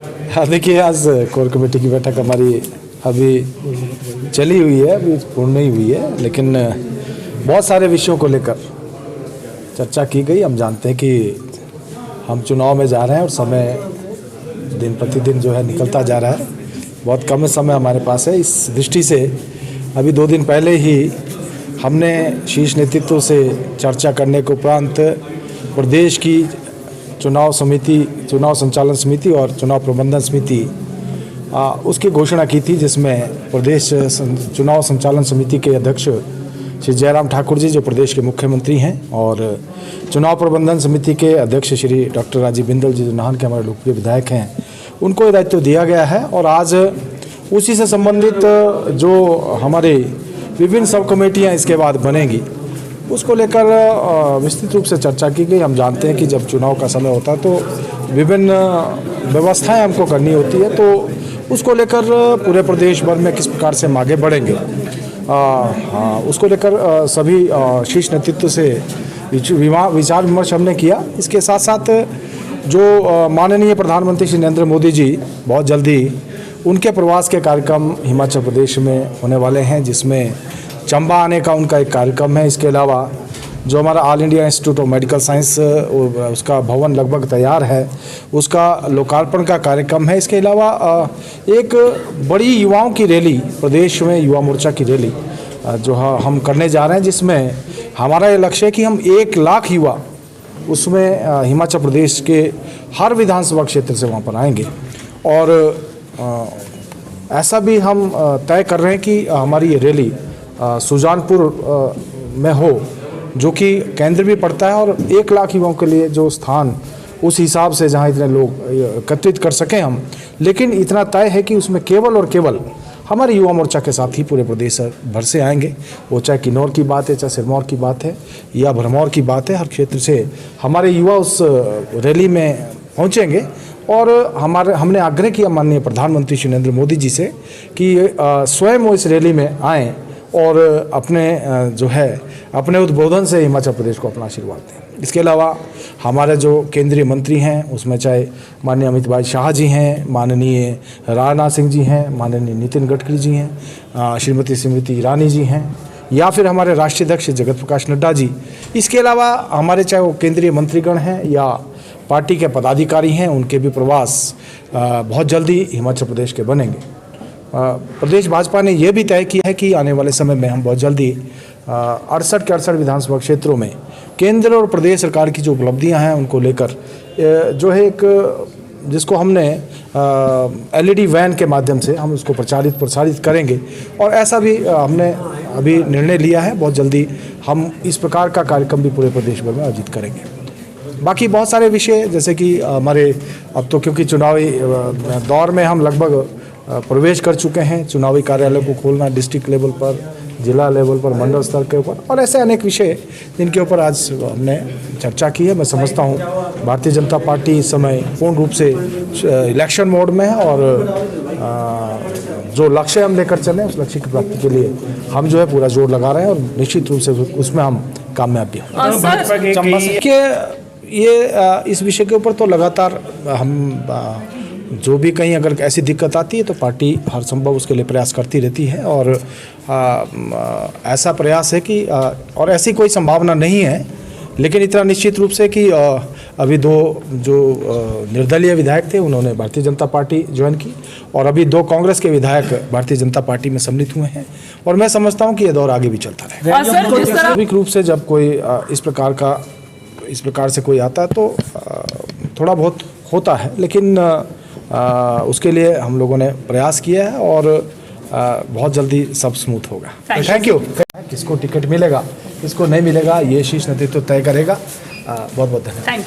हाँ, देखिए आज कोर कमेटी की बैठक हमारी अभी चली हुई है, अभी पूर्ण नहीं हुई है, लेकिन बहुत सारे विषयों को लेकर चर्चा की गई। हम जानते हैं कि हम चुनाव में जा रहे हैं और समय दिन प्रतिदिन जो है निकलता जा रहा है, बहुत कम समय हमारे पास है। इस दृष्टि से अभी 2 दिन पहले ही हमने शीर्ष नेतृत्व से चर्चा करने के उपरांत प्रदेश की चुनाव समिति, चुनाव संचालन समिति और चुनाव प्रबंधन समिति उसकी घोषणा की थी, जिसमें प्रदेश चुनाव संचालन समिति के अध्यक्ष श्री जयराम ठाकुर जी, जो प्रदेश के मुख्यमंत्री हैं, और चुनाव प्रबंधन समिति के अध्यक्ष श्री डॉक्टर राजीव बिंदल जी, जो नाहन के हमारे लोकप्रिय विधायक हैं, उनको ये दायित्व दिया गया है। और आज उसी से संबंधित जो हमारे विभिन्न सब कमेटियाँ इसके बाद बनेंगी, उसको लेकर विस्तृत रूप से चर्चा की गई। हम जानते हैं कि जब चुनाव का समय होता है तो विभिन्न व्यवस्थाएं हमको करनी होती है, तो उसको लेकर पूरे प्रदेश भर में किस प्रकार से हम आगे बढ़ेंगे, उसको लेकर सभी शीर्ष नेतृत्व से विचार विमर्श हमने किया। इसके साथ साथ जो माननीय प्रधानमंत्री श्री नरेंद्र मोदी जी बहुत जल्दी उनके प्रवास के कार्यक्रम हिमाचल प्रदेश में होने वाले हैं, जिसमें चंबा आने का उनका एक कार्यक्रम है। इसके अलावा जो हमारा all India institute of medical science, उसका भवन लगभग तैयार है, उसका लोकार्पण का कार्यक्रम है। इसके अलावा एक बड़ी युवाओं की रैली, प्रदेश में युवा मोर्चा की रैली जो हम करने जा रहे हैं, जिसमें हमारा ये लक्ष्य है कि हम 1 लाख युवा उसमें हिमाचल प्रदेश के हर विधानसभा क्षेत्र से वहाँ पर आएंगे। और ऐसा भी हम तय कर रहे हैं कि हमारी ये रैली सुजानपुर में हो, जो कि केंद्र भी पड़ता है, और 1 लाख युवाओं के लिए जो स्थान उस हिसाब से जहां इतने लोग एकत्रित कर सकें हम। लेकिन इतना तय है कि उसमें केवल और केवल हमारे युवा मोर्चा के साथ ही पूरे प्रदेश भर से आएंगे। वो चाहे किन्नौर की बात है, चाहे सिरमौर की बात है या भरमौर की बात है, हर क्षेत्र से हमारे युवा उस रैली में पहुँचेंगे। और हमने आग्रह किया माननीय प्रधानमंत्री श्री नरेंद्र मोदी जी से कि स्वयं वो इस रैली में आएँ और अपने उद्बोधन से हिमाचल प्रदेश को अपना आशीर्वाद दें। इसके अलावा हमारे जो केंद्रीय मंत्री हैं, उसमें चाहे माननीय अमित भाई शाह जी हैं, माननीय राजनाथ सिंह जी हैं, माननीय नितिन गडकरी जी हैं, श्रीमती स्मृति ईरानी जी हैं, या फिर हमारे राष्ट्रीय अध्यक्ष जगत प्रकाश नड्डा जी। इसके अलावा हमारे चाहे वो केंद्रीय मंत्रीगण हैं या पार्टी के पदाधिकारी हैं, उनके भी प्रवास बहुत जल्दी हिमाचल प्रदेश के बनेंगे। प्रदेश भाजपा ने यह भी तय किया है कि आने वाले समय में हम बहुत जल्दी 68 के 68 विधानसभा क्षेत्रों में केंद्र और प्रदेश सरकार की जो उपलब्धियां हैं उनको लेकर जो है एक, जिसको हमने LED वैन के माध्यम से हम उसको प्रसारित करेंगे। और ऐसा भी हमने अभी निर्णय लिया है, बहुत जल्दी हम इस प्रकार का कार्यक्रम भी पूरे प्रदेश भर में आयोजित करेंगे। बाकी बहुत सारे विषय, जैसे कि हमारे अब तो क्योंकि चुनावी दौर में हम लगभग प्रवेश कर चुके हैं, चुनावी कार्यालय को खोलना डिस्ट्रिक्ट लेवल पर, जिला लेवल पर, मंडल स्तर के ऊपर, और ऐसे अनेक विषय जिनके ऊपर आज हमने चर्चा की है। मैं समझता हूँ भारतीय जनता पार्टी इस समय पूर्ण रूप से इलेक्शन मोड में है, और जो लक्ष्य हम लेकर चले उस लक्ष्य की प्राप्ति के लिए हम जो है पूरा जोर लगा रहे हैं, और निश्चित रूप से उसमें हम कामयाब भी हैं। ये इस विषय के ऊपर तो लगातार हम जो भी कहीं अगर ऐसी दिक्कत आती है तो पार्टी हर संभव उसके लिए प्रयास करती रहती है। और ऐसा प्रयास है कि और ऐसी कोई संभावना नहीं है, लेकिन इतना निश्चित रूप से कि अभी 2 जो निर्दलीय विधायक थे उन्होंने भारतीय जनता पार्टी ज्वाइन की, और अभी 2 कांग्रेस के विधायक भारतीय जनता पार्टी में सम्मिलित हुए हैं। और मैं समझता हूं कि यह दौर आगे भी चलता रहेगा। स्वाभाविक रूप से जब कोई इस प्रकार से कोई आता है तो थोड़ा बहुत होता है, लेकिन उसके लिए हम लोगों ने प्रयास किया है, और बहुत जल्दी सब स्मूथ होगा। Thank you. किसको टिकट मिलेगा, किसको नहीं मिलेगा, ये शीर्ष नेतृत्व तय करेगा। बहुत बहुत धन्यवाद।